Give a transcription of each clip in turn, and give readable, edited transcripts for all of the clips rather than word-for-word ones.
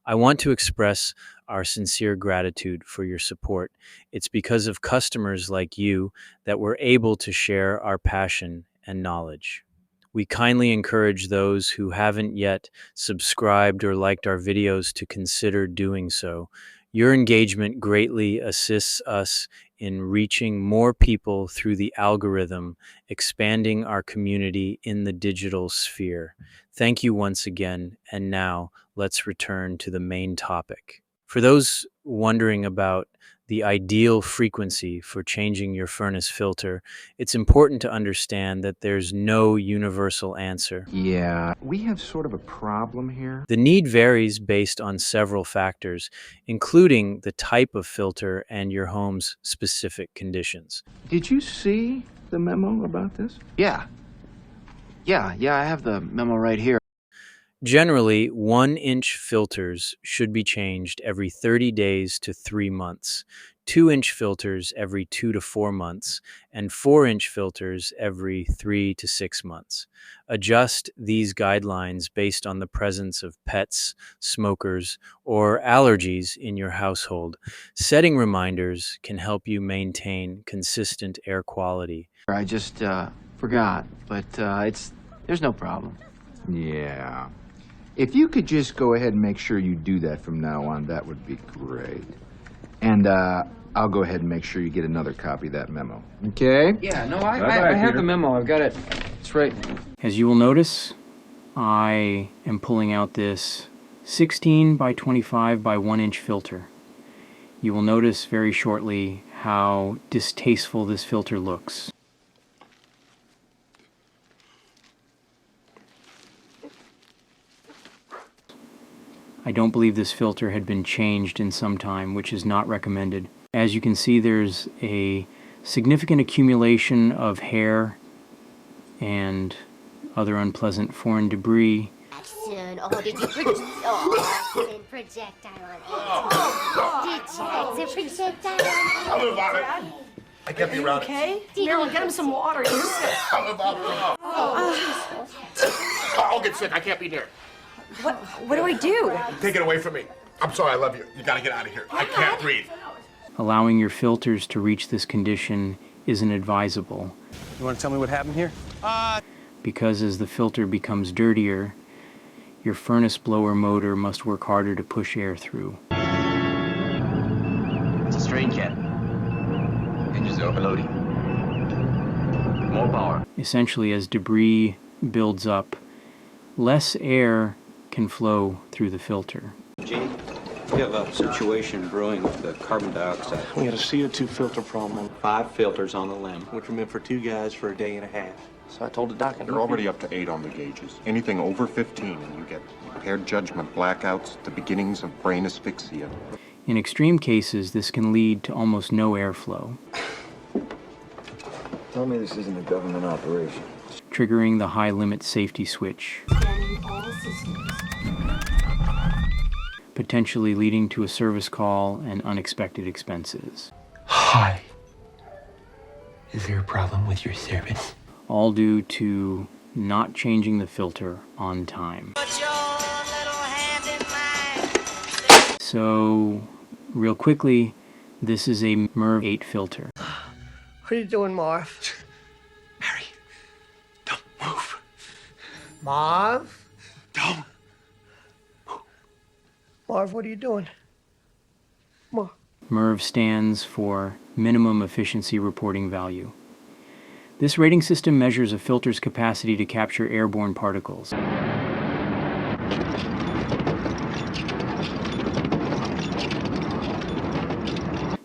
I want to express our sincere gratitude for your support. It's because of customers like you that we're able to share our passion and knowledge. We kindly encourage those who haven't yet subscribed or liked our videos to consider doing so. Your engagement greatly assists us in reaching more people through the algorithm, expanding our community in the digital sphere. Thank you once again, and now let's return to the main topic. For those wondering about the ideal frequency for changing your furnace filter, it's important to understand that there's no universal answer. Yeah, we have sort of a problem here. The need varies based on several factors, including the type of filter and your home's specific conditions. Did you see the memo about this? Yeah, I have the memo right here. Generally, 1-inch filters should be changed every 30 days to 3 months, 2-inch filters every 2 to 4 months, and 4-inch filters every 3 to 6 months. Adjust these guidelines based on the presence of pets, smokers, or allergies in your household. Setting reminders can help you maintain consistent air quality. I just forgot, but there's no problem. Yeah. If you could just go ahead and make sure you do that from now on, that would be great. And I'll go ahead and make sure you get another copy of that memo. Okay? Yeah, no, I have the memo. I've got it. It's right. As you will notice, I am pulling out this 16 by 25 by 1-inch filter. You will notice very shortly how distasteful this filter looks. I don't believe this filter had been changed in some time, which is not recommended. As you can see, there's a significant accumulation of hair and other unpleasant foreign debris. Oh, did you projectile on it? Did you projectile on it? Tell me about it. I can't be around okay? Meryl, get him some water. You're sick. Tell me about it. I'll get sick. I can't be there. What do I do? Take it away from me. I'm sorry, I love you. You gotta get out of here. I can't breathe. Allowing your filters to reach this condition isn't advisable. You want to tell me what happened here? Because as the filter becomes dirtier, your furnace blower motor must work harder to push air through. It's a strain jet. Engines are overloading. More power. Essentially, as debris builds up, less air can flow through the filter. Gene, we have a situation brewing with the carbon dioxide. We had a CO2 filter problem. 5 filters on the limb, which were meant for 2 guys for a day and a half. So I told the doc. They're already up to 8 on the gauges. Anything over 15 and you get impaired judgment, blackouts, the beginnings of brain asphyxia. In extreme cases, this can lead to almost no airflow. Tell me this isn't a government operation. Triggering the high limit safety switch, potentially leading to a service call and unexpected expenses. Hi. Is there a problem with your service? All due to not changing the filter on time. So, real quickly, this is a MERV-rated filter. What are you doing, Marv? Harry, don't move. Marv? Don't. Marv, what are you doing? Marv. MERV stands for Minimum Efficiency Reporting Value. This rating system measures a filter's capacity to capture airborne particles.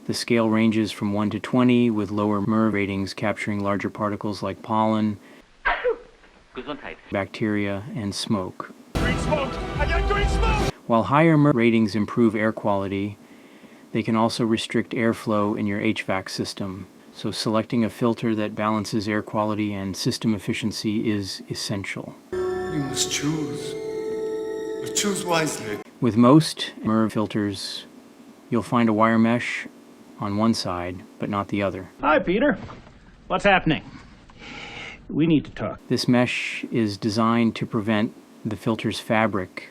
The scale ranges from 1 to 20, with lower MERV ratings capturing larger particles like pollen, bacteria, and smoke. Green smoke! I got green smoke! While higher MERV ratings improve air quality, they can also restrict airflow in your HVAC system. So selecting a filter that balances air quality and system efficiency is essential. You must choose. But choose wisely. With most MERV filters, you'll find a wire mesh on one side, but not the other. Hi, Peter. What's happening? We need to talk. This mesh is designed to prevent the filter's fabric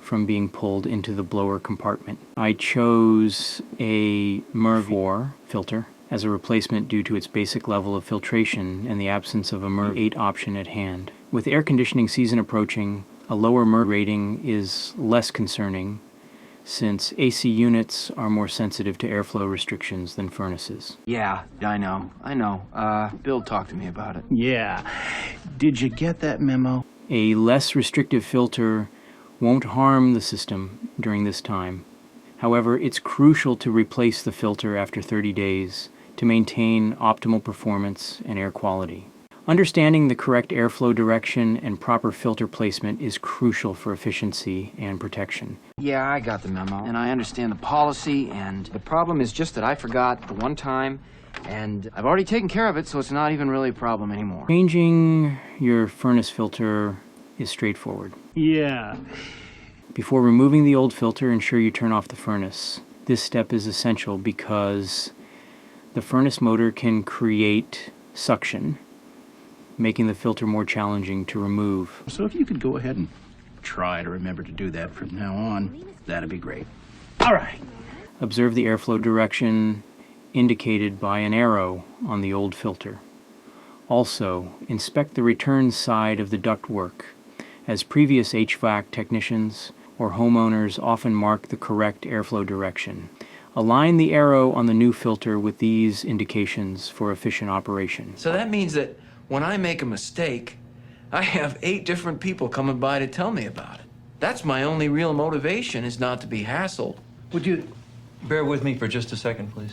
from being pulled into the blower compartment. I chose a MERV filter as a replacement due to its basic level of filtration and the absence of a MERV-8 option at hand. With air conditioning season approaching, a lower MERV rating is less concerning since AC units are more sensitive to airflow restrictions than furnaces. Yeah, I know. Bill talked to me about it. Yeah. Did you get that memo? A less restrictive filter won't harm the system during this time. However, it's crucial to replace the filter after 30 days to maintain optimal performance and air quality. Understanding the correct airflow direction and proper filter placement is crucial for efficiency and protection. Yeah, I got the memo, and I understand the policy, and the problem is just that I forgot the one time, and I've already taken care of it, so it's not even really a problem anymore. Changing your furnace filter is straightforward. Yeah. Before removing the old filter, ensure you turn off the furnace. This step is essential because the furnace motor can create suction, making the filter more challenging to remove. So if you could go ahead and try to remember to do that from now on, that'd be great. All right. Observe the airflow direction indicated by an arrow on the old filter. Also, inspect the return side of the ductwork, as previous HVAC technicians or homeowners often mark the correct airflow direction. Align the arrow on the new filter with these indications for efficient operation. So that means that when I make a mistake, I have 8 different people coming by to tell me about it. That's my only real motivation, is not to be hassled. Would you bear with me for just a second, please?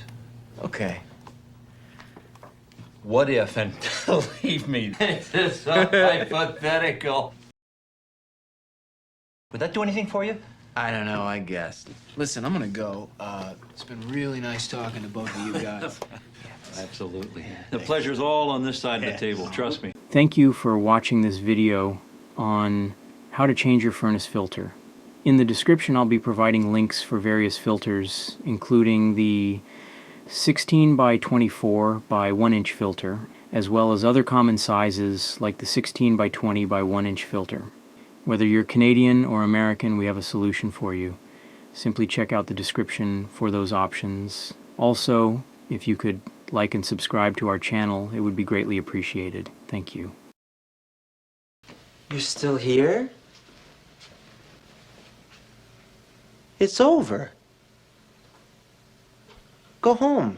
Okay. What if, and believe me, this is so hypothetical. Would that do anything for you? I don't know, I guess. Listen, I'm gonna go. It's been really nice talking to both of you guys. Absolutely. The pleasure's all on this side of the table, trust me. Thank you for watching this video on how to change your furnace filter. In the description, I'll be providing links for various filters, including the 16 by 24 by 1 inch filter, as well as other common sizes like the 16 by 20 by 1 inch filter. Whether you're Canadian or American, we have a solution for you. Simply check out the description for those options. Also, if you could like and subscribe to our channel, it would be greatly appreciated. Thank you. You're still here? It's over. Go home.